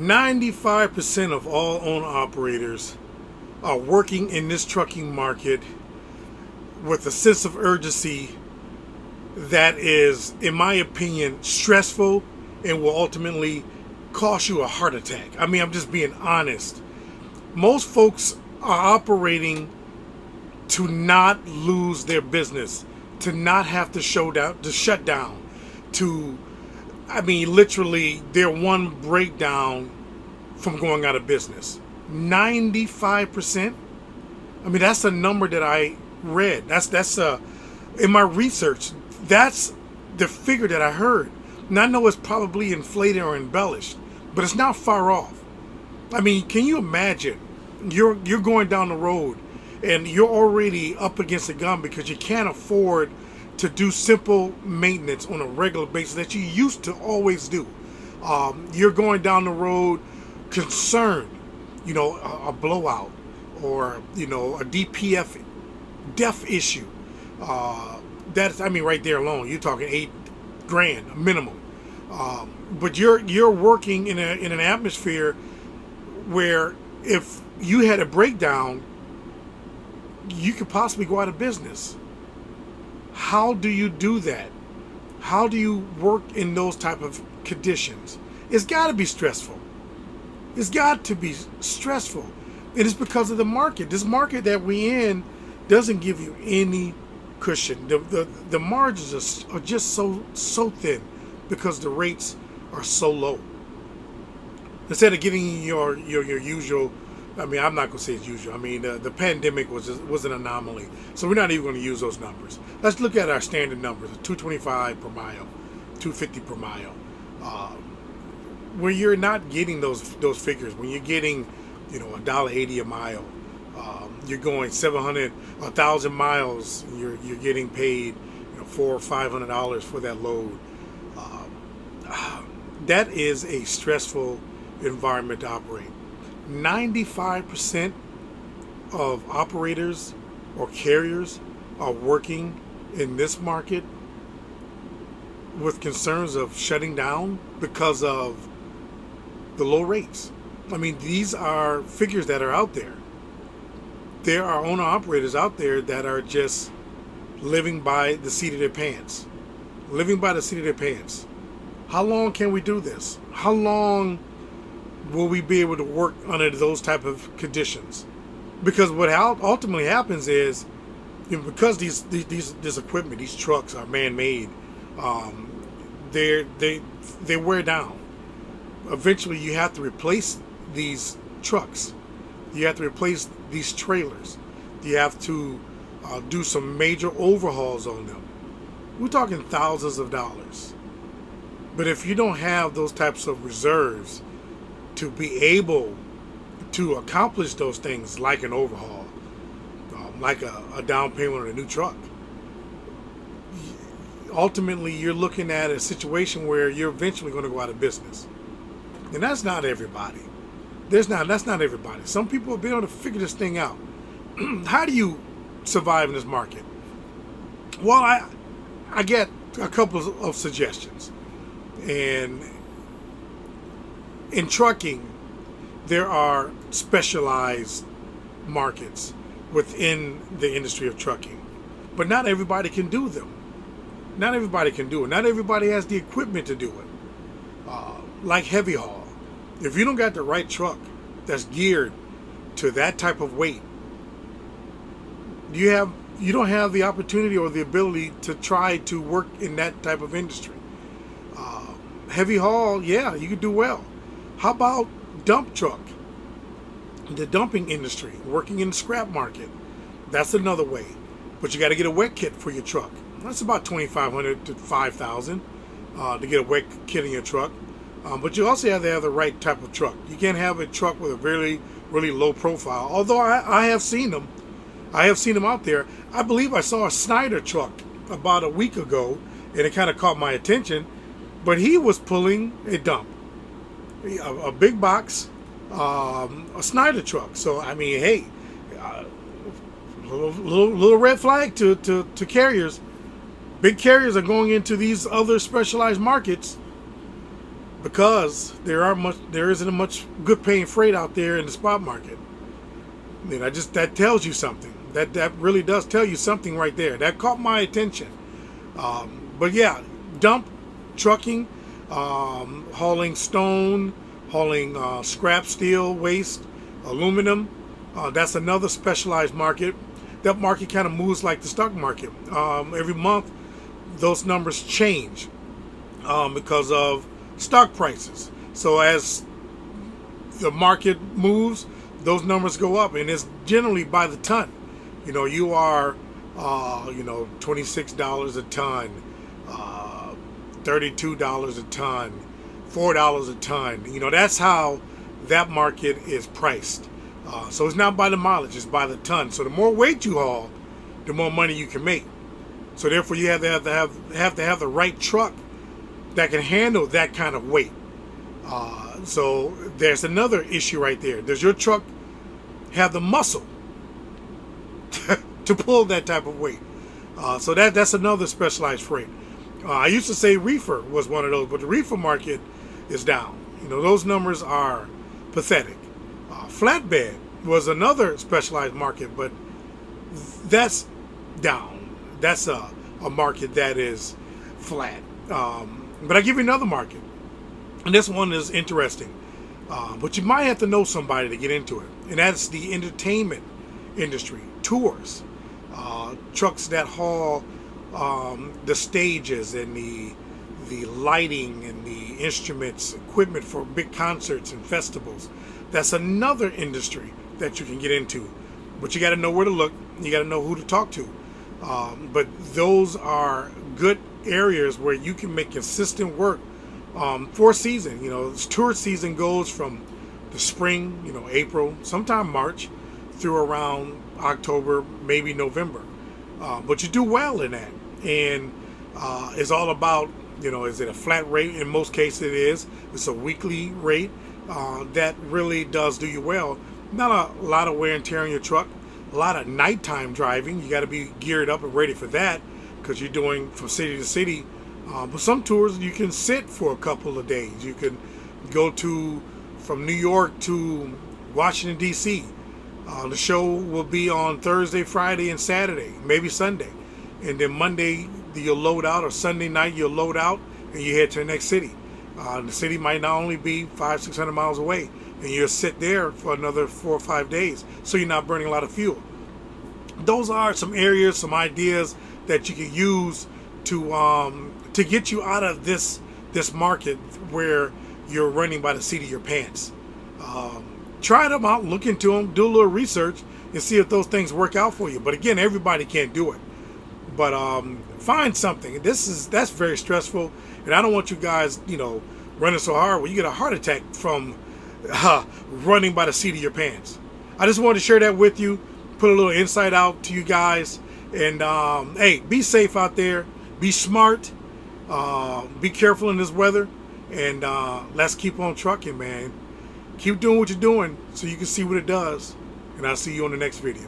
95% of all owner operators are working in this trucking market with a sense of urgency that is, in my opinion, stressful and will ultimately cost you a heart attack. I mean, I'm just being honest. Most folks are operating to not lose their business, to not have to shut down, literally, they're one breakdown from going out of business. 95%. I mean, that's a number that I read. That's in my research. That's the figure that I heard. And I know it's probably inflated or embellished, but it's not far off. I mean, can you imagine? You're going down the road and you're already up against a gun because you can't afford to do simple maintenance on a regular basis that you used to always do. You're going down the road concerned, a blowout or, a DPF def issue. Right there alone, you're talking $8,000 minimum. But you're working in an atmosphere where if you had a breakdown, you could possibly go out of business. How do you do that? How do you work in those type of conditions? It's got to be stressful. It's got to be stressful. It is because of the market. This market that we in doesn't give you any cushion. The margins are just so thin because the rates are so low. Instead of getting your usual, I'm not going to say it's usual. The pandemic was an anomaly. So we're not even going to use those numbers. Let's look at our standard numbers, $225 per mile, $250 per mile. Where you're not getting those figures, when you're getting, $1.80 a mile, you're going 700, 1,000 miles, you're getting paid, $400 or $500 for that load. That is a stressful environment to operate. 95% of operators or carriers are working in this market with concerns of shutting down because of the low rates. These are figures that are out there. There are owner operators out there that are just living by the seat of their pants. Living by the seat of their pants. How long can we do this? How long will we be able to work under those type of conditions? Because what ultimately happens is, because this equipment, these trucks are man-made, they wear down. Eventually, you have to replace these trucks. You have to replace these trailers. You have to do some major overhauls on them. We're talking thousands of dollars. But if you don't have those types of reserves to be able to accomplish those things, like an overhaul, like a down payment on a new truck, ultimately you're looking at a situation where you're eventually going to go out of business. And that's not everybody. That's not everybody. Some people will be able to figure this thing out. How do you survive in this market? Well, I get a couple of suggestions. And in trucking, there are specialized markets within the industry of trucking. But not everybody can do them. Not everybody can do it. Not everybody has the equipment to do it. Like heavy haul. If you don't got the right truck that's geared to that type of weight, you don't have the opportunity or the ability to try to work in that type of industry. Heavy haul, yeah, you could do well. How about dump truck? The dumping industry, working in the scrap market. That's another way. But you got to get a wet kit for your truck. That's about $2,500 to $5,000 to get a wet kit in your truck. But you also have to have the right type of truck. You can't have a truck with a really, really low profile. Although I have seen them. I have seen them out there. I believe I saw a Snyder truck about a week ago, and it kind of caught my attention. But he was pulling a dump. A big box, a Snyder truck. So, hey, little red flag to carriers. Big carriers are going into these other specialized markets because there isn't much good paying freight out there in the spot market. I mean, that tells you something. That really does tell you something right there. That caught my attention. But yeah, dump trucking, hauling stone, hauling scrap steel waste, aluminum. That's another specialized market. That market kind of moves like the stock market. Every month, those numbers change because of stock prices. So as the market moves, those numbers go up, and it's generally by the ton. You are, $26 a ton, $32 a ton, $4 a ton. That's how that market is priced. So it's not by the mileage, it's by the ton. So the more weight you haul, the more money you can make. So therefore, you have to have the right truck that can handle that kind of weight. So there's another issue right there. Does your truck have the muscle to pull that type of weight? So that's another specialized freight. I used to say reefer was one of those, but the reefer market is down. Those numbers are pathetic. Flatbed was another specialized market, but that's down. That's a market that is flat. But I give you another market, and this one is interesting. But you might have to know somebody to get into it, and that's the entertainment industry, tours, trucks that haul the stages and the lighting and the instruments, equipment for big concerts and festivals. That's another industry that you can get into, but you got to know where to look. You got to know who to talk to. But those are good areas where you can make consistent work for a season. Tour season goes from the spring, April, sometime March, through around October, maybe November. But you do well in that. And it's all about, is it a flat rate? In most cases it is. It's a weekly rate that really does do you well. Not a lot of wear and tear on your truck. A lot of nighttime driving. You got to be geared up and ready for that because you're doing from city to city. But some tours you can sit for a couple of days. You can go from New York to Washington, D.C. The show will be on Thursday, Friday, and Saturday, maybe Sunday. And then Monday you'll load out, or Sunday night you'll load out and you head to the next city. The city might not only be 500-600 miles away, and you'll sit there for another 4 or 5 days, so you're not burning a lot of fuel. Those are some areas, some ideas that you can use to get you out of this market where you're running by the seat of your pants. Try them out, look into them, do a little research, and see if those things work out for you. But again, everybody can't do it. But find something. That's very stressful, and I don't want you guys, running so hard where you get a heart attack from running by the seat of your pants. I just wanted to share that with you, put a little insight out to you guys, and hey, be safe out there, be smart, be careful in this weather, and let's keep on trucking, man. Keep doing what you're doing so you can see what it does, and I'll see you on the next video.